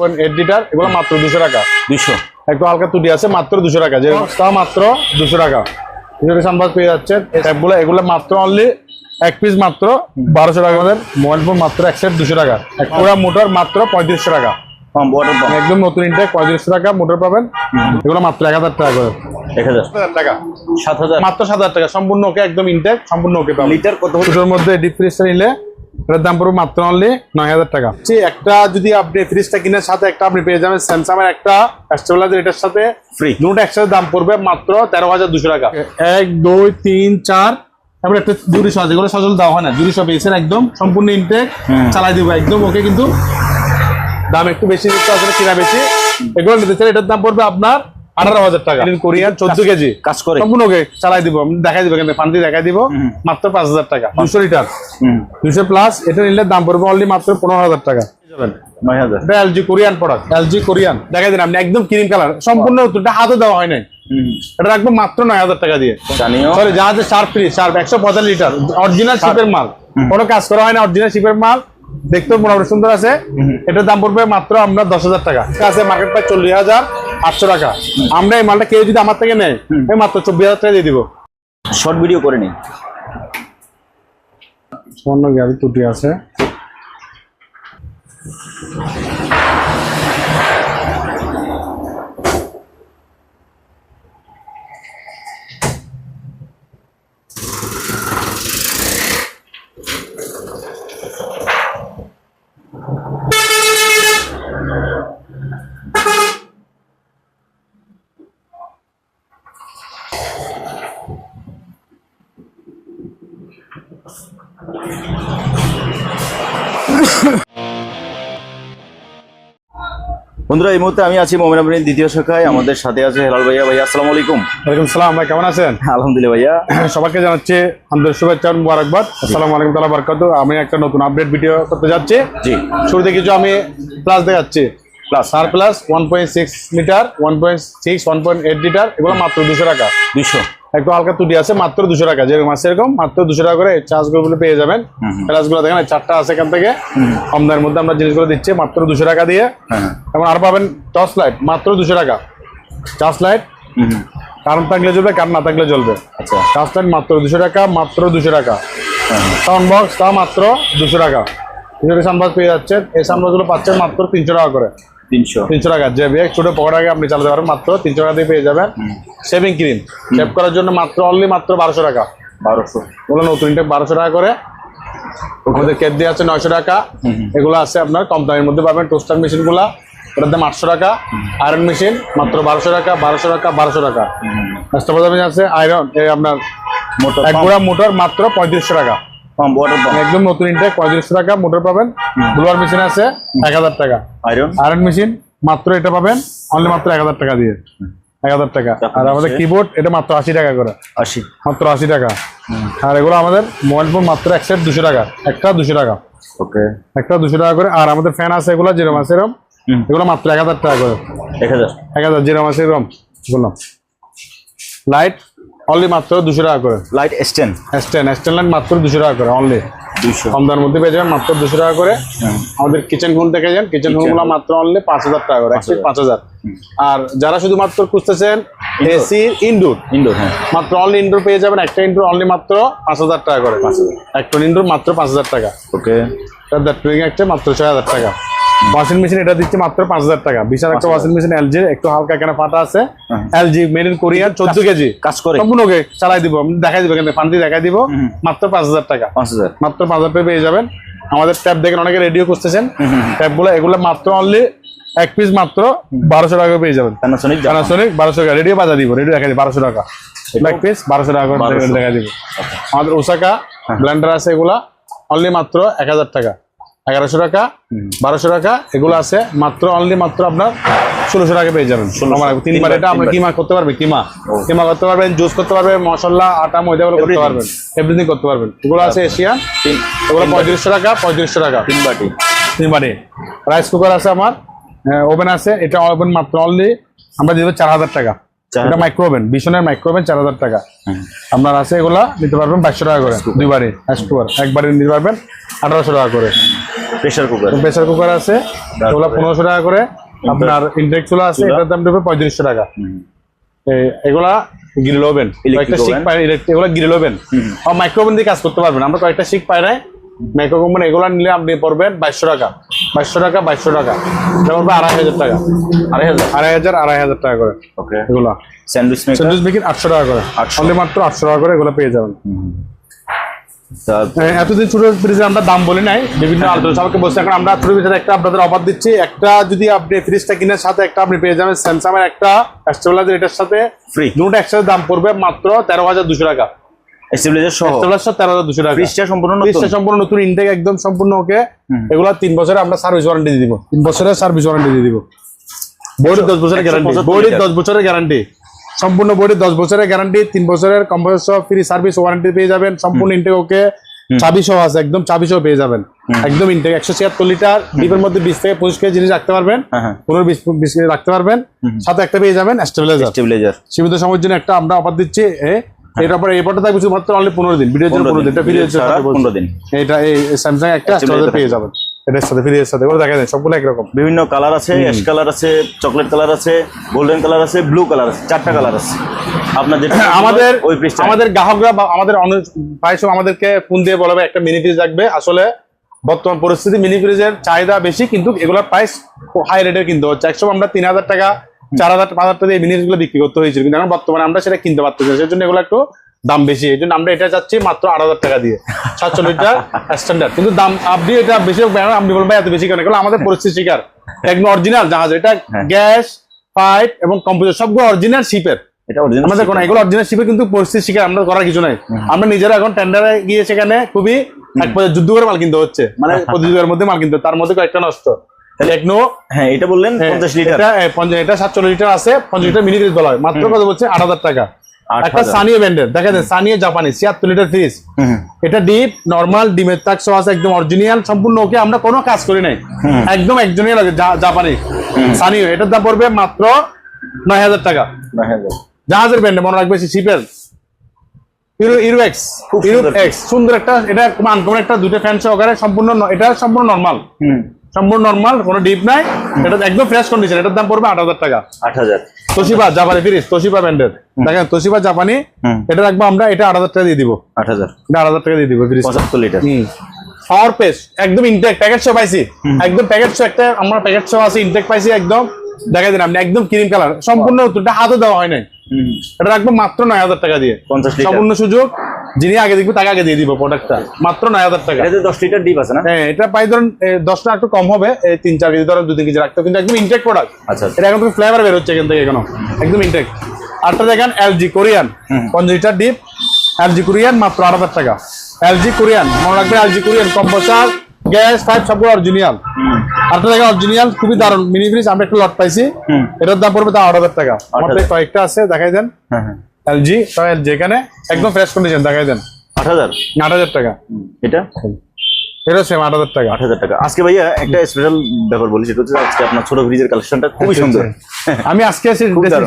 8 litre এগুলো মাত্র 200 টাকা। 200 একটু হালকা ত্রুটি আছে মাত্র 200 টাকা। যে তা মাত্র 200 টাকা। সানবাস পেয়ে যাচ্ছে ট্যাবগুলো, এগুলো মাত্র অনলি এক পিস মাত্র 1200 টাকা। আমাদের মোবাইল ফোন মাত্র এক সেট 200 টাকা। এক পুরা মোটর মাত্র 3500 টাকা। একদম নতুন ইনটেক 3500 টাকা মোটর পাবেন। এগুলো মাত্র 1000 টাকা করে। 1000 টাকা 7000 মাত্র 7000 টাকা সম্পূর্ণ ওকে, একদম ইনটেক সম্পূর্ণ ওকে পাবেন। লিটার কত দুটোর মধ্যে ডিপ ফ্রিজটা নিলে এটার দাম পড়বে মাত্র অনলি 9000 টাকা। একটা যদি আপনি ফ্রিজটা কিনার সাথে একটা আপনি পেয়ে যাবেন স্যামসাং এর একটা স্টেবিলাইজার, এটার সাথে ফ্রি। দুটো একসাথে দাম পড়বে মাত্র 13200 টাকা। 1 2 3 4 তারপরে একটা জুরি সহ, যেগুলো সজল দেওয়া হয় না, জুরি সহ পেয়েছেন একদম সম্পূর্ণ ইনটেক চালাই দিব একদম ওকে। কিন্তু দাম একটু বেশি দিতে আসলে কিনা বেশি। এগুলো নিতে চাইলে এটার দাম পড়বে আপনার 18000 টাকা। কোরিয়ান 14 কেজি কাজ করে সম্পূর্ণ ওকে চালাই দিব, আমি দেখাই দিব কিন্তু ফান্দি দেখাই দিব মাত্র 5000 টাকা। 200 লিটার 200 প্লাস এটা নিলে দাম পড়বে অনলি মাত্র 15000 টাকা। 9000 এটা LG Korean product, LG Korean দেখাই দিন আপনি একদম ক্রিম কালার সম্পূর্ণ, এটা হাতও দেওয়া হয় নাই। এটা রাখবো মাত্র 9000 টাকা দিয়ে। জানিও সরি জাহাজে Sharp fridge, Sharp 145 litre original শিপের মাল, কোনো কাজ করা হয় না, অরিজিনাল শিপের মাল, দেখতেও মোটামুটি সুন্দর আছে। এটার দাম পড়বে মাত্র আমরা 10000 টাকা। আছে মার্কেট প্রাইস 40800 টাকা। আমরা এই মালটা কেউ যদি আমার থেকে নেয় মাত্র 24000 টাকা দিয়ে দিব। শর্ট ভিডিও করে নিন। সামান্য গাড়ি ত্রুটি আছে। বন্ধুরা এই মুহূর্তে আমি আছি মোমিনাবাড়ির দ্বিতীয় শাখায়, আমাদের সাথে আছে হেলাল ভাইয়া। ভাইয়া আসসালামু আলাইকুম। ওয়ালাইকুম সালাম ভাই, কেমন আছেন? আলহামদুলিল্লাহ ভাইয়া। সবাইকে জানাচ্ছি আন্তরিক শুভেচ্ছা ও মুবারকবাদ। আসসালামু আলাইকুম ওয়া বারাকাতুহু। আমি একটা নতুন আপডেট ভিডিও করতে যাচ্ছি। জি, শুরুতে কিছু আমি প্লাস দেখাচ্ছি। প্লাস আর প্লাস 1.6 লিটার 1.6 1.8 লিটার এগুলো মাত্র 200 টাকা। 200 একটু হালকা ত্রুটি আছে মাত্র 200 টাকা। যেরকম আছে এরকম মাত্র 200 টাকা করে চার্জগুলো পেয়ে যাবেন। প্লাসগুলো দেখেন চারটা আছে, এখান থেকে কম দামের মধ্যে আমরা জিনিসগুলো দিচ্ছি মাত্র 200 টাকা দিয়ে। এবং আর পাবেন টর্চ লাইট মাত্র 200 টাকা। চার্জ লাইট কারণ থাকলে জ্বলবে, কারণ না থাকলে জ্বলবে। আচ্ছা, চার্জ লাইট মাত্র 200 টাকা, মাত্র 200 টাকা। সাউন্ড বক্স তা মাত্র 200 টাকা। সাউন্ড বক্স পেয়ে যাচ্ছেন, এই সাউন্ড বক্সগুলো পাচ্ছেন মাত্র 300 টাকা করে। 300 টাকা। যে ব্যাগ ছোট পকেট আগে আপনি চালাতে পারেন মাত্র 300 টাকা দিয়ে পেয়ে যাবেন। শেভিং ক্রিম শেভ করার জন্য মাত্র অনলি মাত্র 1200 টাকা। 1200 এগুলো নতুন ইনটেক 1200 টাকা করে। আমাদের কেট দিয়ে আছে 900 টাকা। এগুলো আছে আপনার কম দামের মধ্যে পাবেন। টোস্টার মেশিনগুলো ওটার দাম 800 টাকা। আয়রন মেশিন মাত্র 1200 টাকা, 1200 টাকা, 1200 টাকা। কাস্টমার আছে আয়রন আপনার মোটর, এক গোড়া মোটর মাত্র 3500 টাকা। একদম নতুন ইনটেক 3500 টাকা মোটর পাবেন। ব্লোয়ার মেশিন আছে 1000 টাকা। আয়রন মেশিন মাত্র এটা পাবেন অনলি মাত্র 1000 টাকা দিয়ে। 1000 টাকা। আর আমাদের কিবোর্ড এটা মাত্র 80 টাকা করে। 80 মাত্র 80 টাকা। আর এগুলো আমাদের মোবাইল ফোন মাত্র এক সেট 200 টাকা। একটা 200 টাকা। ওকে, একটা 200 টাকা করে। আর আমাদের ফ্যান আছে এগুলো যেরকম আছে এরকম, এগুলো মাত্র 1000 টাকা করে। 1000 যেরকম আছে এরকম। লাইট অনলি মাত্র 200 টাকা করে। লাইট স্ট্যান্ড লাইট মাত্র 200 টাকা করে অনলি। 200 কম দামের মধ্যে পেয়ে যাবেন মাত্র 200 টাকা করে। আমাদের কিচেন হুন দেখে যান, কিচেন হুনগুলো মাত্র অনলি 5000 টাকা করে। 5000। আর যারা শুধুমাত্র খুঁজতেছেন এসি ইনডোর মাত্র অনলি ইনডোর পেয়ে যাবেন। একটা ইনডোর অনলি মাত্র 5000 টাকা করে। একটা ইনডোর মাত্র 5000 টাকা। ওকে, একটা মাত্র 6000 টাকা। ওয়াশিং মেশিন এটা দিচ্ছে মাত্র 5000 টাকা। বিশাল একটা ওয়াশিং মেশিন এলজি, একটু হালকা এখানে ফাটা আছে। LG made in Korean 14 KG কাজ করে সম্পূর্ণ ওকে চালাই দিব, আমি দেখাই দিব কিন্তু ফান্দি দেখাই দিব মাত্র 5000 টাকা। মাত্র 5000 টাকা পেয়ে যাবেন। আমাদের ট্যাব দেখেন অনেকে রেডিও করতেছেন, ট্যাবগুলো এগুলো মাত্র অনলি এক পিস মাত্র 1200 টাকা পেয়ে যাবেন। প্যানাসোনিক 1200 টাকা। রেডিও বাজা দিব, রেডিও দেখা দিব 1200 টাকা এক পিস, 1200 টাকা করে দেখা দিব। আমাদের ওসাকা ব্লেন্ডার আছে এগুলা অনলি মাত্র 1000 টাকা। 1100 টাকা, 1200 টাকা এগুলো আছে মাত্র অনলি মাত্র আপনার 1600 টাকা পেয়ে যাবেন। 3বার এটা আমরা কিমা করতে পারবেন, কিমা করতে পারবেন, জুস করতে পারবেন, মশলা আটা ময়দা গুলো করতে পারবেন, এভরিথিং করতে পারবেন। এগুলো আছে এশিয়ান, এগুলো 3500 টাকা। 3500 টাকা 3 বাটি। রাইস কুকার আছে আমার, ওভেন আছে, এটা ওভেন মাত্র অনলি আমরা দিব 4000 টাকা। এটা মাইক্রোওভেন, বিশনের মাইক্রোওভেন 4000 টাকা। আপনার আছে এগুলা নিতে পারবেন 2200 টাকা করে। 2 বারে রাইস কুকার, একবারে নিতে পারবেন 1800 টাকা করে। প্রেসার কুকার আছে, এগুলো 1500 টাকা করে। আপনার ইনটেক চুলা আছে, এটার দাম দেবে 3500 টাকা। এগুলা গ্রিল ওভেন, কয়েকটা শিক পায়, এগুলা গ্রিল ওভেন আর মাইক্রোওভেন দিয়ে কাজ করতে পারবেন। আমরা কয়েকটা শিক পাই নাই মাইক্রোওভেন, এগুলা নিলে আপনি পড়বেন 2200 টাকা, 2200 টাকা, 2200 টাকা, এটা পড়বে 2500 টাকা, 2500 টাকা করে। এগুলা স্যান্ডউইচ মেকিং 800 টাকা করে, অনলি মাত্র 800 টাকা করে এগুলো পেয়ে যাবেন। এতদিন ছোট ফ্রিজে আমরা দাম বলি নাই, বিভিন্ন আলোচনা সবাইকে বলছি। এখন আমরা ছোট ফ্রিজের একটা আপনাদের অফার দিচ্ছি। একটা যদি আপনি ফ্রিজটা কিনার সাথে একটা আপনি পেয়ে যাবেন স্যামসাং এর একটা স্টেবিলাইজার, এটার সাথে ফ্রি। দুটো একসাথে দাম পড়বে মাত্র 13200 টাকা। স্টেবিলাইজার সহ 13200 টাকা। ফ্রিজটা সম্পূর্ণ নতুন, ইনটেক একদম সম্পূর্ণ ওকে। এগুলা 3 বছরের আমরা সার্ভিস ওয়ারেন্টি দিয়ে দিব, 3 বছরের সার্ভিস ওয়ারেন্টি দিয়ে দিব। বডি 10 বছরের গ্যারান্টি, বডি 10 বছরের গ্যারান্টি, সম্পূর্ণ বডি 10 বছরের গ্যারান্টি, 3 বছরের কম্প্রেসর ফ্রি সার্ভিস ওয়ারেন্টি পেয়ে যাবেন। সম্পূর্ণ ইনটেক ওকে, চাবি সহ আছে, একদম চাবি সহ পেয়ে যাবেন। একদম ইনটেক 176 লিটার, ডিপের মধ্যে 20 থেকে 25 কেজি জিনিস রাখতে পারবেন, 15-20 কেজি রাখতে পারবেন। সাথে একটা পেয়ে যাবেন স্টেবিলাইজার। সীমিত সময়ের জন্য একটা আমরা অফার দিচ্ছি। এটার পরে এরপরটা থাকবে মাত্র অনলি 15 দিন, ভিডিওর জন্য 15 দিন, এটা ভিডিওর জন্য 15 দিন। এটা এই স্যামসাং একটা স্টেবিলাইজার পেয়ে যাবেন, এটার সাথে ফ্রিজের সাথে। ওগুলো দেখা যায় সবগুলো একরকম, বিভিন্ন কালার আছে, অ্যাশ কালার আছে, চকলেট কালার আছে, গোল্ডেন কালার আছে, ব্লু কালার আছে, 4টা কালার আছে। আপনার যেটা আমাদের গ্রাহকরা বা আমাদের প্রায় সময় আমাদেরকে ফোন দিয়ে বলবে একটা মিনি ফ্রিজ লাগবে। আসলে বর্তমান পরিস্থিতি মিনি ফ্রিজের চাহিদা বেশি, কিন্তু এগুলোর প্রাইস হাই রেটের কিনতে হচ্ছে। একসময় আমরা 3000 টাকা, 4000, 5000 টাকা দিয়ে মিনি ফ্রিজগুলো বিক্রি করতে হয়েছিল, কিন্তু এখন বর্তমানে আমরা সেটা কিনতে পারতেছি, সেই জন্য এগুলো একটু দাম বেশি। এই জন্য আমরা এটা চাচ্ছি মাত্র 8000 টাকা দিয়ে, 700 লিটার স্ট্যান্ডার্ড। কিন্তু দাম আপনি এটা বেশি, আপনি বলবেন এত বেশি কেন? এগুলো আমাদের পরিস্থিতি শিকার, একদম অরিজিনাল জাহাজ। এটা গ্যাস পাইপ এবং কম্পিউটার সবগুলো অরিজিনাল শিপের। আমাদের কোনো এগুলো অরিজিনাল শিপের, কিন্তু পরিস্থিতি শিকার আমরা করার কিছু নাই। আমরা নিজেরা এখন টেন্ডারে গিয়ে সেখানে খুবই এক পর্যায়ে যুদ্ধ করে মাল কিনতে হচ্ছে, মানে প্রতিযোগিতার মধ্যে মাল কিনতে, তার মধ্যে কয়েকটা নষ্ট। এটা বললেন 50 লিটার, এটা 740 লিটার আছে, 50 লিটার মিনি ফ্রিজ বলা হয়। মাত্র কত বলছে? 8000 টাকা। একটা সানিও ব্র্যান্ডের দেখা যায়, সানিও জাপানি 76 লিটার ফ্রিজ। এটা ডিপ নরমাল, ডিমের তাক সহ আছে, একদম অরিজিনাল সম্পূর্ণ ওকে। আমরা কোনো কাজ করি নাই, একদম একজনই লাগে জাপানি সানিও। এটার দাম পড়বে মাত্র 9000 টাকা। জাহাজের ব্র্যান্ডে মনে রাখবে, শিপের ইউরোএক্স, সুন্দর একটা। এটা আনকমন একটা, দুটো ফ্যান সহকারে সম্পূর্ণ। এটা সম্পূর্ণ নরমাল, সম্পূর্ণ নরমাল, কোনো ডিপ নাই। এটা একদম ফ্রেশ কন্ডিশন। এটার দাম পড়বে 8000 টাকা। 8000। তোশিবা জাপানি ফ্রিজ, তোশিবা ব্র্যান্ডের দেখেন, তোশিবা জাপানি। এটা রাখবো আমরা, এটা 8000 টাকা দিয়ে দিব। 8000, এটা 8000 টাকা দিয়ে দিব। 75 লিটার পাওয়ার পেস্ট একদম ইনটেক, প্যাকেট সহ পাইছি, একদম প্যাকেট সহ একটা আমরা প্যাকেট সহ আছে, ইনটেক পাইছি একদম। দেখাই দিন আপনি, একদম ক্রিম কালার, সম্পূর্ণ নতুনটা, হাতও দেওয়া হয় নাই। এটা রাখবো মাত্র 9000 টাকা দিয়ে, 50 লিটার। সম্পূর্ণ সুযোগ, যিনি আগে দেখবে তাকে আগে দিয়ে দিব প্রোডাক্টটা, মাত্র 9000 টাকা। এতে 10 লিটার ডিপ আছে না? হ্যাঁ, এটা প্রায় ধরুন 10টা একটু কম হবে, 3-4 কেজি ধরেন 2-3 কেজি রাখতে, কিন্তু একদম ইনটেক প্রোডাক্ট। আচ্ছা, এটা এখন ফ্লেভার বের হচ্ছে এখান থেকে, এখনো একদম ইনটেক। আরটা দেখেন LG Korean 50 litre deep, LG Korean মাত্র 8000 টাকা। এলজি কোরিয়ান মনে রাখবেন, LG Korean compressor, gas pipe সবগুলো অরিজিনাল। আরটা দেখেন অরিজিনাল, খুবই দারুণ মিনি ফ্রিজ। আমরা একটা লট পাইছি, এটার দাম পড়বে 8000 টাকা। আমাদের কয়েকটা আছে, দেখাই দেন। এলজি, এলজি এখানে একদম ফ্রেশ কন্ডিশন, দেখাই দেন। 8000 টাকা। এটা সেম 8000 টাকা। 8000 টাকা। আজকে ভাইয়া একটা স্পেশাল ব্যাপার বলি, সেটা হচ্ছে আজকে আপনার ছোট ফ্রিজের কালেকশনটা খুবই সুন্দর। আমি আজকে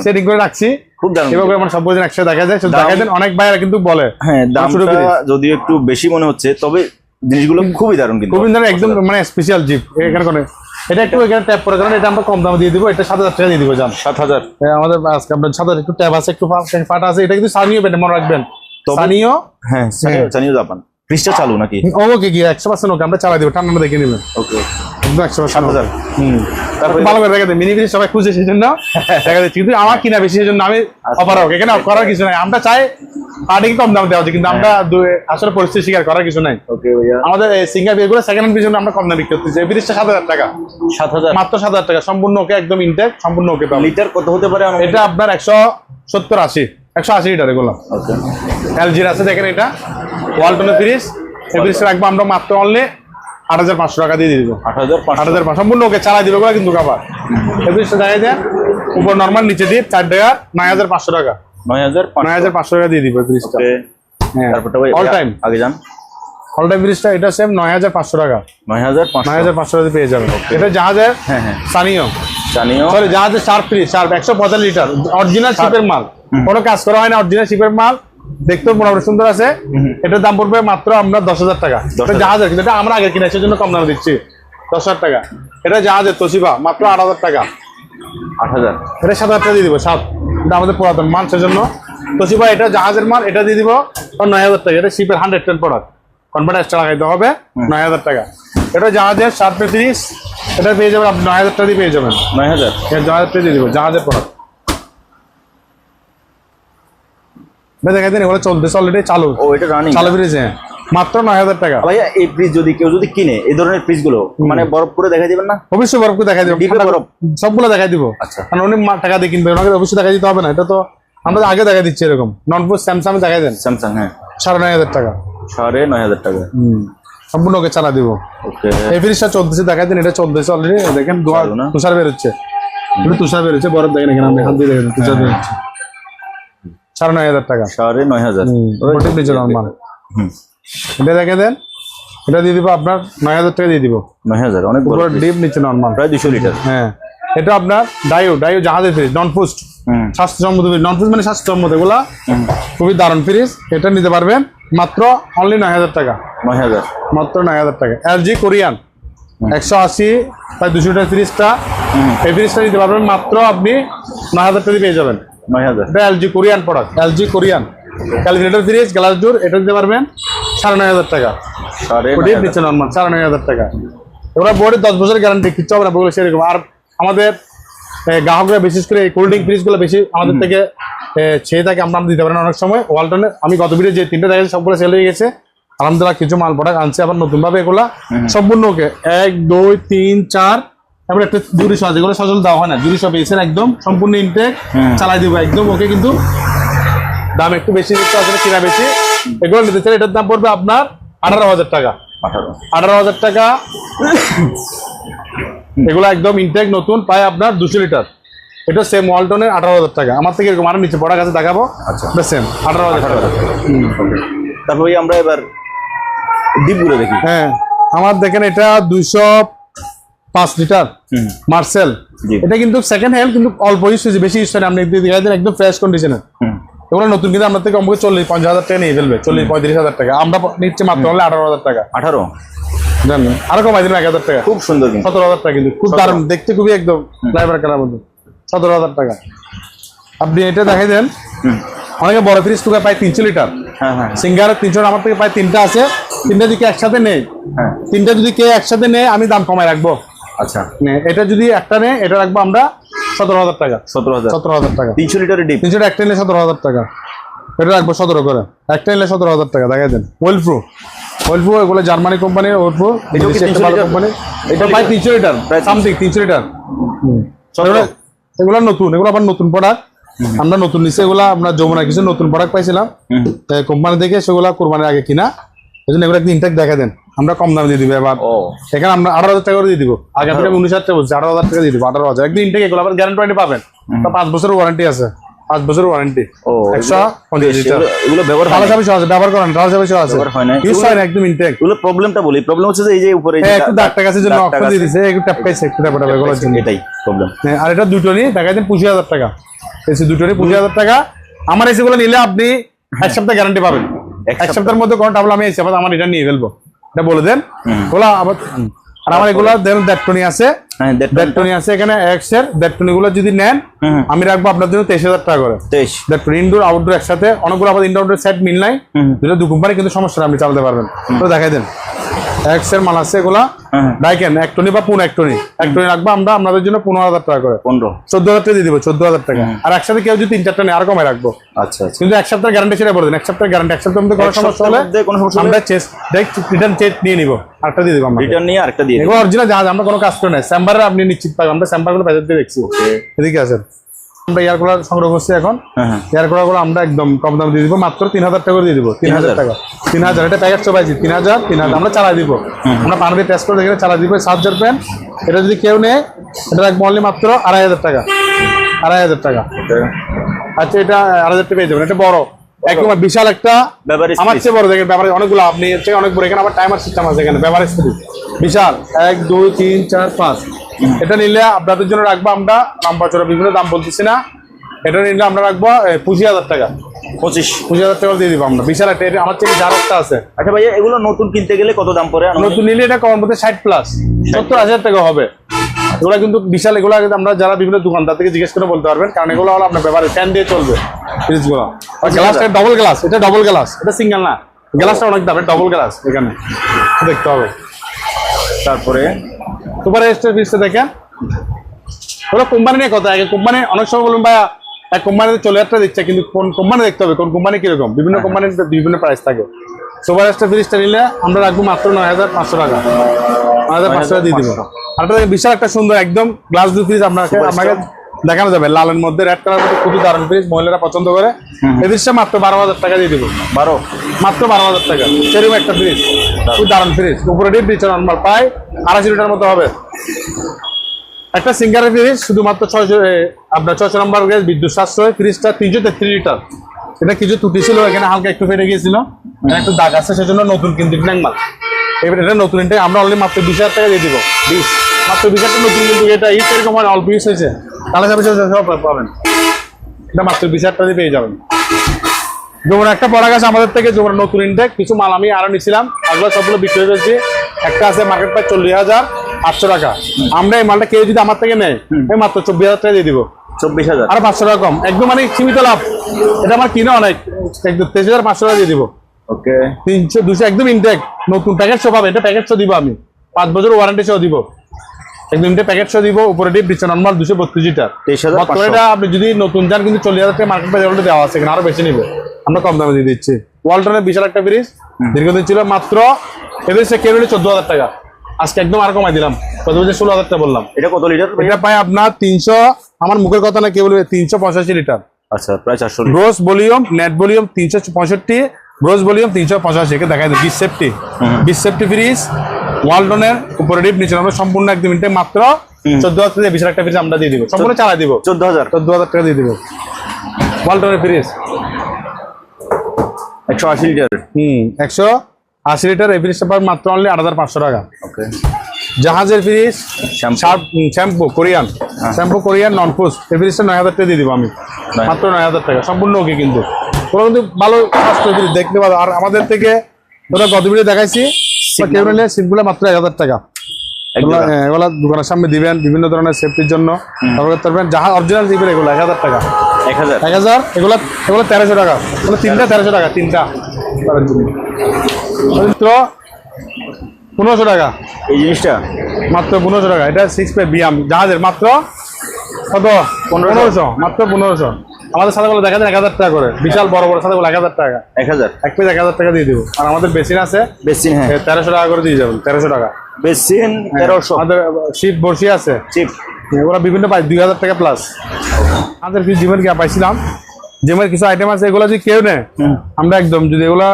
সেটিং করে রাখছি, খুব দারুণ। এভাবে আমার সব কিছু একসাথে দেখা যায়, দেখাই দেন। অনেক ভাইরা কিন্তু বলে হ্যাঁ, দামটা যদিও একটু বেশি মনে হচ্ছে, তবে জিনিসগুলো খুবই দারুণ, কিন্তু খুবই দারুণ, একদম মানে স্পেশাল জিপ। এখানে কোনো এটা একটু এখানে ট্যাপ করে, কারণ এটা আমরা কম দামে দিয়ে দিব। এটা 7000 টাকা দিয়ে দিব, জান 7000। আমাদের আজকে আপনার 7000 একটু ট্যাপ আছে, একটু ফাটা আছে। এটা কিন্তু সানিও ব্র্যান্ড, মনে রাখবেন সানিও। হ্যাঁ, সানিও জাপান। ফ্রিজটা চালু নাকি? ওকে, কি 100% ওকে, আমরা চালাই দিব, ঠান্ডা দেখে নেবেন। ওকে, একদম 100%। তারপর ভালো করে রেখে দেন, মিনি ফ্রিজ সবাই খুঁজে, সেই জন্য দেখা যাচ্ছে। কিন্তু আমার কিনা বেশি, সেই জন্য আমি অফার হোক, এখানে করার কিছু নাই। আমরা চাই পার্টিকে কম দাম দেওয়া হচ্ছে, কিন্তু আমরা আসলে পরিস্থিতি স্বীকার করার কিছু নাই। ওকে ভাইয়া, আমাদের সিঙ্গার বিয়েগুলো সেকেন্ড হ্যান্ড ফ্রিজ আমরা কম দামে বিক্রি করতেছি। এই ফ্রিজটা 7000 টাকা। 7000, মাত্র 7000 টাকা। সম্পূর্ণ ওকে, একদম ইনটেক, সম্পূর্ণ ওকে। লিটার কত হতে পারে? এটা আপনার 170-80 লিটার এগুলো। ওকে, এলজির আছে দেখেন, এটা ওয়ালটনের ফ্রিজ। এই ফ্রিজটা রাখবো আমরা মাত্র অনলি 8500 টাকা দিয়ে দিব। 8500 সম্পূর্ণ ওকে, চালাই দিবে ওগুলো কিন্তু খাবার। এই ফ্রিজটা দেখাই দেন, উপর নরমাল, নিচে দিয়ে 4 টাকা, 9500 টাকা। 9500 টাকা দিয়ে দিব ফ্রিজটা। হ্যাঁ, অল টাইম আগে যান। অল টাইম ফ্রিজটা এটা সেম 9500 টাকা। 9500 টাকা পেয়ে যাবেন। এটা জাহাজের সানিও, সরি জাহাজের Sharp fridge, Sharp 145 litre, original শিপের মাল, কোনো কাজ করা হয় না, অরিজিনাল শিপের মাল। দেখতেও মোটামুটি সুন্দর আছে। এটার দাম পড়বে মাত্র আমরা 10000 টাকা। জাহাজের, কিন্তু এটা আমরা আগে কিনা, সেজন্য কম দামে দিচ্ছি। 10,000 টাকা। এটা জাহাজের তোশিবা মাত্র 8,000 টাকা। 8,000 এটা 7,000 টাকা দিয়ে দিব। 7 এটা আমাদের পুরাতন মাল সেজন্য তোশিবা, এটা জাহাজের মাল, এটা দিয়ে দিব 9,000 টাকা। এটা শিপের 110 প্রোডাক্ট, কনভার্টার এক্সট্রা লাগাইতে হবে 9,000 টাকা। এটা জাহাজের শার্পে 30, এটা পেয়ে যাবেন আপনি 9,000 টাকা দিয়ে পেয়ে যাবেন। 9,000 9,000 টাকা দিয়ে দিব জাহাজের প্রোডাক্ট। দেখাই দেন, এগুলো চলতেছে অলরেডি, চালু। ও এটা রানিং চালু ফ্রিজে মাত্র 9,000 টাকা। ভাইয়া এই ফ্রিজ যদি কেউ কিনে এই ধরনের ফ্রিজ গুলো মানে বরফ করে দেখাই দিবেন না? অবশ্যই বরফ করে দেখাই দিব, ডিপে বরফ সবগুলো দেখাই দিব। আচ্ছা, কারণ উনি টাকা দিয়ে কিনবে, ওনাকে অবশ্যই দেখাই দিতে হবে না। এটা তো আমরা আগে দেখাই দিচ্ছি এরকম। নন ফুড স্যামসাং দেখাই দেন, স্যামসাং। হ্যাঁ 9,500 টাকা, 9,500 টাকা সম্পূর্ণ ওকে চালা দিব। ওকে এই ফ্রিজটা চলতেছে, দেখাই দেন। এটা চলতেছে অলরেডি, দেখেন তুষার বেরোচ্ছে, তুষার বেরোচ্ছে, বরফ দেখেন এখানে, আপনি হাত দিয়ে দেখেন তুষার বেরোচ্ছে। 9,500 টাকা, 9,500 নরমাল। এটা দেখে দেন, এটা দিয়ে দিব আপনার 9,000 টাকা দিয়ে দিব। 9,000 অনেক বড় ডিপ নিচে নরমাল, প্রায় 200 লিটার। হ্যাঁ এটা আপনার ডায়ো জাহাজের ফ্রিজ, নন ফুস্ট, স্বাস্থ্যসম্মত ফ্রিজ। নন ফুস্ট মানে স্বাস্থ্যসম্মত, এগুলা খুবই দারুণ ফ্রিজ। এটা নিতে পারবেন মাত্র অনলি 9,000 টাকা। 9,000 মাত্র 9,000 টাকা। এলজি কোরিয়ান 180 প্রায় 200 লিটার ফ্রিজটা, এই ফ্রিজটা নিতে পারবেন মাত্র আপনি 9,000 টাকা দিয়ে পেয়ে যাবেন। 9,000 এটা LG Korean product, LG Korean calculator fridge, glass door. এটা দিতে পারবেন 9,500 টাকা। ওটি নিচে নরমাল 9,500 টাকা। ওরা বোর্ডের 10 বছরের গ্যারান্টি, কিচ্ছু হবে না বলে সেরকম। আর আমাদের গ্রাহকরা বিশেষ করে এই কোল্ড ড্রিঙ্ক ফ্রিজগুলো বেশি আমাদের থেকে ছেয়ে থাকে, আমরা দিতে পারি না অনেক সময়। ওয়ালটনে আমি গত ভিডিও যে 3টা দেখাচ্ছি সবগুলো সেল হয়ে গেছে আলহামদুলিল্লাহ। কিছু মাল প্রোডাক্ট আনছে আবার নতুনভাবে, এগুলা সম্পূর্ণ ওকে 1 2 3 4 তারপরে একটা জুরি সহ, যেগুলো সজল দেওয়া হয় না, জুরি সহ পেয়েছেন একদম সম্পূর্ণ ইনটেক, চালাই দিব একদম ওকে। কিন্তু দাম একটু বেশি দিতে আসলে, কিনা বেশি। এগুলো নিতে চাই, এটার দাম পড়বে আপনার 18,000 টাকা। 18,000 টাকা। এগুলো একদম ইনটেক নতুন, পায় আপনার 200 লিটার। এটা সেম ওয়ালটনের 18,000 টাকা। আমার থেকে এরকম আরো নিচে বড় কাছে দেখাবো। আচ্ছা সেম 18,000 টাকা। তারপরে আমরা এবার ডিপগুলো দেখি। হ্যাঁ আমার দেখেন এটা 205 লিটার মার্সেল। এটা কিন্তু সেকেন্ড হ্যান্ড, কিন্তু অল্প ইউজ হয়েছে, বেশি ইউজ হয় না। আপনি দেখাই দেন একদম ফ্রেশ কন্ডিশনে। এগুলো নতুন, কিন্তু আমরা থেকে কমপক্ষে 40-50,000 টাকা নিয়ে ফেলবে, 40-35,000 টাকা। আমরা নিচ্ছি মাত্র হলে 18,000 টাকা। 18 জানেন আরো কমাই দিন 1,000 টাকা। খুব সুন্দর, 17,000 টাকা, কিন্তু খুব দারুণ দেখতে, খুবই একদম ড্রাইভার কালার মধ্যে। 17,000 টাকা। আপনি এটা দেখাই দেন। অনেকে বড় ফ্রিজ টুকা পায় 300 লিটার। সিঙ্গারের 300, আমার থেকে প্রায় 3টা আছে। 3টা যদি একসাথে নেই, 3টা যদি কে একসাথে নেয় আমি দাম কমাই রাখবো। আচ্ছা এটা যদি একটা নেই, এটা রাখবো আমরা 17,000 টাকা। 17,000 টাকা 300 লিটারের ডিপ। 300 একটা নিলে 17,000 টাকা। এটা রাখবো 17 করে, একটা নিলে 17,000 টাকা। দেখাই দেন ওয়েলপ্রো, এগুলো জার্মানি কোম্পানির ওয়েলপ্রো, কোম্পানি। এটা প্রায় 300 লিটার সামথিং, 300 লিটার। এগুলো নতুন, এগুলো আবার নতুন প্রোডাক্ট। আমরা নতুন নিচ্ছি এগুলা, আমরা যমুনা কিছু নতুন প্রোডাক্ট পাইছিলাম কোম্পানি থেকে, সেগুলা কোরবানির আগে কিনা। এই জন্য এগুলো একটু ইনটেক দেখা দেন, আমরা কম দামে দিয়ে দিব। এবার এখানে আমরা 18,000 টাকা করে দিয়ে দিব। আগে থেকে 19,000 টাকা বলছি, 18,000 টাকা দিয়ে দিব। 18,000 একদম ইনটেক। এগুলো আবার গ্যারান্টি পাবেন, 5 বছরের ওয়ারেন্টি আছে। 5 বছরের ওয়ারেন্টি। 150 লিটার। এগুলো ব্যবহার ভালো সার্ভিস আছে, ব্যবহার করেন, ভালো সার্ভিস আছে, ইউজ হয় না, একদম ইনটেক। এগুলো প্রবলেমটা বলি, প্রবলেম হচ্ছে যে এই যে উপরে একটু দাগ টাকার জন্য অফার দিয়ে দিয়েছে, একটু ট্যাপকাইছে, একটু ট্যাপটা এগুলোর জন্য, এটাই প্রবলেম। আর এটা দুটো নিয়ে দেখাই দেন 25,000 টাকা। এসি দুটো নিয়ে 25,000 টাকা। আমার এসিগুলো নিলে আপনি 1 সপ্তাহ গ্যারান্টি পাবেন। 1 সপ্তাহের মধ্যে কোনো টাবল আমি এসি আমার এটা নিয়ে ফেলবো, এটা বলে দেন। ওগুলো আবার আর আমার এগুলো দেখুন দেড়টনি আছে, দেড়টনি আছে এখানে এক্স এর দেড়টনি গুলো যদি নেন আমি রাখবো আপনার জন্য 23,000 টাকা করে। 23 দেড়টনি ইনডোর আউটডোর একসাথে, অনেকগুলো আবার ইনডোর আউটডোর সেট মিল নাই, দুটো দু কোম্পানি, কিন্তু সমস্যা আপনি চালাতে পারবেন। তো দেখাই দেন এক্স এর মাল আছে এগুলা। ডাইকেন 1 টনি বা 1 টনি, 1 টনি রাখবো আমরা আপনাদের জন্য 15,000 টাকা করে। 14,000 টাকা দিয়ে দিব, 14,000 টাকা। আর একসাথে কেউ যদি 3-4 টনি আর কমে রাখবো। আচ্ছা কিন্তু 1 সপ্তাহ গ্যারান্টি সেটা বলে দেন। 1 সপ্তাহ গ্যারান্টি, 1 সপ্তাহের মধ্যে কোনো সমস্যা হলে আমরা রিটার্ন চেক নিয়ে নিব, আরেকটা দিয়ে দিব আমরা। রিটার্ন নিয়ে আরেকটা দিয়ে দিব। এগুলো অরিজিনাল জাহাজ, আমরা কোনো কাজ করে না। স্যাম্পারে আপনি নিশ্চিত পাবেন, আমরা স্যাম্পারগুলো বাজার দিয়ে দেখছি। এদিকে আছেন, আমরা এয়ার কুলার সংগ্রহ করছি এখন। এয়ার কুলার গুলো আমরা একদম কম দাম দিয়ে দিব, মাত্র 3,000 টাকা করে দিয়ে দিব। 3,000 টাকা, 3,000। এটা প্যাকেট চপাইছি 3,000 আমরা চালাই দিব। আমরা পানিতে টেস্ট করে দেখে চালাই দিব। 7,000 পেন। এটা যদি কেউ নেয় এটা রাখবো অনলি মাত্র 2,500 টাকা। 2,500 টাকা। আচ্ছা এটা 2,500 টাকা পেয়ে যাবেন। এটা বড় একদম বিশাল একটা, আমার চেয়ে বড় দেখেন ব্যাপারে অনেকগুলো, আপনি হচ্ছে অনেক বড়। এখানে আবার টাইমার সিস্টেম আছে, এখানে বেভারেজ ফ্রি বিশাল 1 2 3 4 5। এটা নিলে আপনাদের জন্য রাখবো আমরা, নাম্বার চড়া বিভিন্ন দাম বলতেছি না, এটা নিলে আমরা রাখবো 25,000 টাকা। 25,000 টাকা দিয়ে দিব আমরা। বিশাল একটা আমার থেকে যার একটা আছে। আচ্ছা ভাইয়া, এগুলো নতুন কিনতে গেলে কত দাম পড়ে? নতুন নিলে এটা কম মধ্যে 60 প্লাস 70,000 টাকা হবে। এগুলা কিন্তু বিশাল, এগুলা আমরা যারা বিভিন্ন দোকানদার থেকে জিজ্ঞেস করে বলতে পারবেন, কারণ এগুলো হলো আপনার ব্যাপারে ফ্যান দিয়ে চলবে ফ্রিজগুলো। গ্লাসটা ডবল গ্লাস, এটা ডবল গ্লাস, এটা সিঙ্গেল না। গ্লাসটা অনেক দাম, ডবল গ্লাস এখানে দেখতে হবে। তারপরে সুপার এস্টের ফ্রিজটা দেখেন, ওরা কোম্পানি নিয়ে কথা। আগে কোম্পানি অনেক সময় বলুন ভাইয়া এক কোম্পানিতে 40,000 দিচ্ছে, কিন্তু কোন কোম্পানি দেখতে হবে, কোন কোম্পানি কিরকম, বিভিন্ন কোম্পানির বিভিন্ন প্রাইস থাকে। সুপার এস্টের ফ্রিজটা নিলে আমরা রাখবো মাত্র 9,500 টাকা, 9,500 টাকা দিয়ে দিব। আর এটা বিশাল একটা সুন্দর একদম গ্লাস ডোর ফ্রিজ আপনাকে দেখানো যাবে, লালের মধ্যে রেড কালার মধ্যে, খুবই দারুণ ফ্রিজ, মহিলারা পছন্দ করে। এই ফ্রিজটা মাত্র 12,000 টাকা দিয়ে দিব। মাত্র 12,000 টাকা, সেরকম একটা ফ্রিজ, খুব দারুণ ফ্রিজ। উপরে ডিপ নিচে নর্মাল, প্রায় 2.5 লিটার মতো হবে একটা সিঙ্গারের ফ্রিজ। শুধুমাত্র 6 নম্বর গ্যাস, বিদ্যুৎ সাশ্রয়। ফ্রিজটা 333 লিটার। এটা কিছু ত্রুটি ছিল, এখানে হালকা একটু ফেটে গিয়েছিল, একটু দাগ আছে, সেজন্য নতুন কিন্তু মাল। এবার এটা নতুন, এটা আমরা অলরেডি মাত্র 20,000 টাকা দিয়ে দিব। মাত্র 20,000 নতুন, কিন্তু এটা এরকম অল্প ইউজ হয়েছে, তাহলে সব পাবেন। এটা মাত্র 20,000 টাকা দিয়ে পেয়ে যাবেন। যেমন একটা পড়া গেছে আমাদের থেকে, যেমন নতুন ইনটেক কিছু মাল আমি আরো নিছিলাম, ওগুলো সবগুলো বিক্রি হয়ে যাচ্ছে। একটা আছে মার্কেট প্রাইস 40,800 টাকা। আমরা এই মালটা কেউ যদি আমার থেকে নেয়, মাত্র 24,000 টাকা দিয়ে দিব। 24,000 আর 500 টাকা কম, একদম মানে সীমিত লাভ। এটা আমার কিনে অনেক, একদম 23,500 টাকা দিয়ে দিব। ওকে, 300 200 একদম ইনটেক নতুন প্যাকেট সহ পাবে। এটা প্যাকেট সহ দিব আমি, 5 বছর ওয়ারেন্টি সহ দিব, একদম ইনটেক প্যাকেট সহ দিব। উপরে ডিপ নিচে নরমাল 232 লিটার। এটা আপনি যদি নতুন যান, কিন্তু 40,000 টাকা মার্কেট প্রাইস দেওয়া আছে, এখানে আরো বেশি নিবে, আমরা কম দামে দিয়ে দিচ্ছি। ওয়ালটনের বিশাল একটা ফ্রিজ, দীর্ঘদিন ছিল, মাত্র এদের সে কেবল 14,000 টাকা। আজকে একদম আর কমাই দিলাম, কত বলছে 16,000 টাকা বললাম। এটা কত লিটার? এটা পাই আপনার 300, আমার মুখের কথা না, কেবল 385 লিটার। আচ্ছা, প্রায় 400 litre. Gross volume, net volume 365, gross volume 385। একে দেখাই দেয় 20 সেফটি ফ্রিজ, ওয়ালটনের। উপরে ডিপ নিচে আমরা সম্পূর্ণ একদম ইনটেক, মাত্র 14,000 টাকা বিশাল একটা ফ্রিজ আমরা দিয়ে দিব, সম্পূর্ণ চালাই দিব। 14,000 টাকা দিয়ে দিব ওয়ালটনের ফ্রিজ। 180 লিটার। 180 লিটার এই ফ্রিজটা পাবেন মাত্র অনলি 8,500 টাকা। ওকে, জাহাজের ফ্রিজ, শ্যাম্পু কোরিয়ান নন ফুস, এই ফ্রিজটা 9,000 টাকা দিয়ে দিব আমি, মাত্র 9,000 টাকা, সম্পূর্ণ ওকে। কিন্তু ওরা কিন্তু ভালো স্বাস্থ্য ফ্রিজ দেখতে পাবো। আর আমাদের থেকে ওরা গত ভিডিও দেখাইছি, কেউ নিলে সিটগুলো মাত্র 1,000 টাকা। এগুলা দোকানের সামনে দিবেন বিভিন্ন ধরনের সেফটির জন্য, জাহাজ অরিজিনাল দিবেন, এগুলো 1,000 টাকা। 1,000 এগুলো 1,300 টাকা, তিনটা 1,300 টাকা, তিনটা মাত্র 1,500 টাকা। এই জিনিসটা মাত্র 1,500 টাকা। এটা 6 পে বিয়াম জাহাজের, মাত্র কত? 1,500, মাত্র 1,500। আমাদের সাদাগুলো দেখা যায় 1,000 টাকা করে, বিশাল বড় বড় সাদাগুলো 1,000 টাকা। 1,000 এক পিস 1,000 টাকা দিয়ে দিব। আর আমাদের বেসিন আছে, বেসিন, হ্যাঁ, 1,300 টাকা করে দিয়ে যাবেন, 1,300 টাকা বেসিন। 1,300। আমাদের শিপ বসি আছে, চিপ, ওরা বিভিন্ন পাই 2,000 টাকা প্লাস। আমাদের কিছু জিমের কি পাইছিলাম, জিমের কিছু আইটেম আছে, এগুলো যদি কেউ নেয়, আমরা একদম যদি এগুলা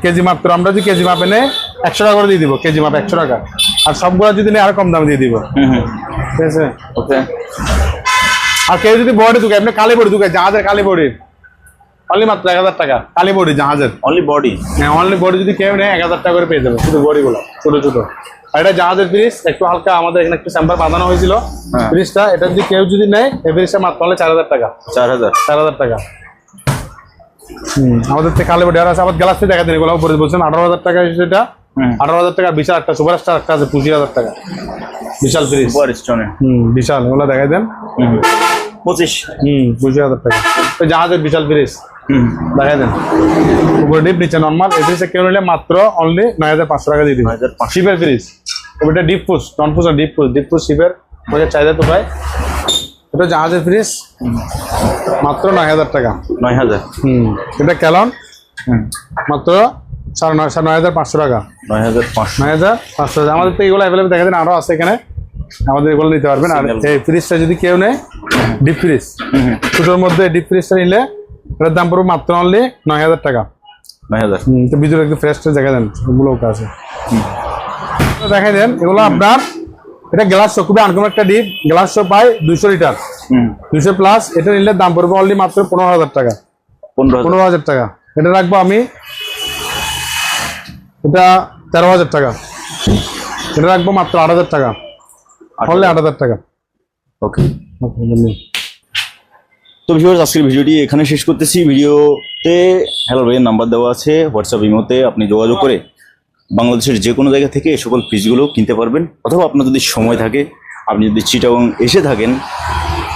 কেজি মাত্র, আমরা যদি কেজি মাপে নেয় 100 টাকা করে দিয়ে দিব, কেজি মাপে 100 টাকা। আর সবগুলো যদি নেয় আরো কম দামে দিয়ে দিব, ঠিক আছে? ওকে। আর কেউ যদি বডি ঢুকে, আপনি কালি বডি ঢুকে, জাহাজের কালি বডি অনলি মাত্র 1,000 টাকা, কালি বডি জাহাজের, অনলি বডি। হ্যাঁ, অনলি বডি যদি কেউ নেয় 1,000 টাকা করে পেয়ে যাবে, শুধু বডিগুলো ছোট ছোট। আর এটা জাহাজের ফ্রিজ, একটু হালকা, আমাদের এখানে একটু স্যাম্পার বাঁধানো হয়েছিল ফ্রিজটা। এটা যদি কেউ যদি নেয়, এই ফ্রিজটা মাত্র হলে 4,000 টাকা। 4,000 টাকা। আমাদের থেকে কালি বডি আর আছে। আবার গ্লাসে দেখা দেন, এগুলো উপরে বলছেন 18,000 টাকা। সেটা 18,000 টাকা। বিশাল একটা সুপার স্টার একটা আছে 25,000 টাকা, বিশাল ফ্রিজ, বিশাল। এগুলো দেখাই দেন 25,000 টাকা। জাহাজের বিশাল ফ্রিজ দেখাই দেন, উপরে ডিপ নিচে নর্মাল। এই ফ্রিজটা কেউ নিলে মাত্র অনলি 9,500 টাকা দিয়ে দিন। শিপের ফ্রিজ, এটা ডিপ ফুস, নন ফুস আর ডিপ ফুস শিপের চাহিদা তো ভাই। এটা জাহাজের ফ্রিজ, মাত্র 9,000 টাকা। 9,000। এটা ক্যালন, মাত্র 9,500 টাকা। 9,500। আমাদের তো এগুলো অ্যাভেলেবল দেখা দেন, আরো আছে এখানে, আমাদের এগুলো নিতে পারবেন। আর এই ফ্রিজটা যদি কেউ নেয়, ডিপ ফ্রিজ, ছোটোর মধ্যে ডিপ ফ্রিজটা নিলে এটার দাম পড়বে মাত্র অনলি 9,000 টাকা। 9,000। তো ভিতরে একটু ফ্রেশ দেখা দেন, ওগুলো আছে দেখাই দেন। এগুলো আপনার, এটা গ্লাস শো, খুবই আনকমন একটা ডিপ গ্লাস শো পাই 200 লিটার, 200 প্লাস। এটা নিলে দাম পড়বে অনলি মাত্র 15,000 টাকা। 15,000 টাকা। এটা রাখবো আমি, এটা 13,000 টাকা। এটা রাখবো মাত্র 8,000 টাকা, অনলি 8,000 টাকা। ওকে। তো ভিউয়ার্স, আজকের ভিডিওটি এখানে শেষ করতেছি। ভিডিওতে হ্যালো ভাইয়ের নাম্বার দেওয়া আছে, হোয়াটসঅ্যাপ ইমোতে আপনি যোগাযোগ করে বাংলাদেশের যে কোনো জায়গা থেকে এই সকল পিসগুলো কিনতে পারবেন। অথবা আপনার যদি সময় থাকে, আপনি যদি চিটাগং এসে থাকেন,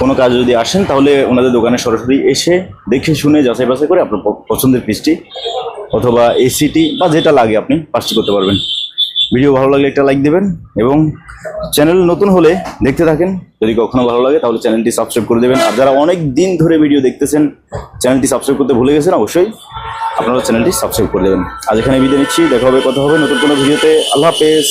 কোনো কাজে যদি আসেন, তাহলে ওনাদের দোকানে সরাসরি এসে দেখে শুনে যাচাই বাছাই করে আপনার পছন্দের পিসটি অথবা এসিটি বা যেটা লাগে আপনি পার্চেস করতে পারবেন। ভিডিও ভালো লাগলে একটা লাইক দেবেন এবং চ্যানেল নতুন হলে দেখতে থাকেন। যদি কখনো ভালো লাগে তাহলে চ্যানেলটি সাবস্ক্রাইব করে দেবেন। আর যারা অনেক দিন ধরে ভিডিও দেখতেছেন, চ্যানেলটি সাবস্ক্রাইব করতে ভুলে গেছেন, অবশ্যই আপনারা চ্যানেলটি সাবস্ক্রাইব করে দেবেন। আজ এখানে বিদায় নিচ্ছি, দেখা হবে, কথা হবে নতুন কোনো ভিডিওতে। আল্লাহ হাফেজ।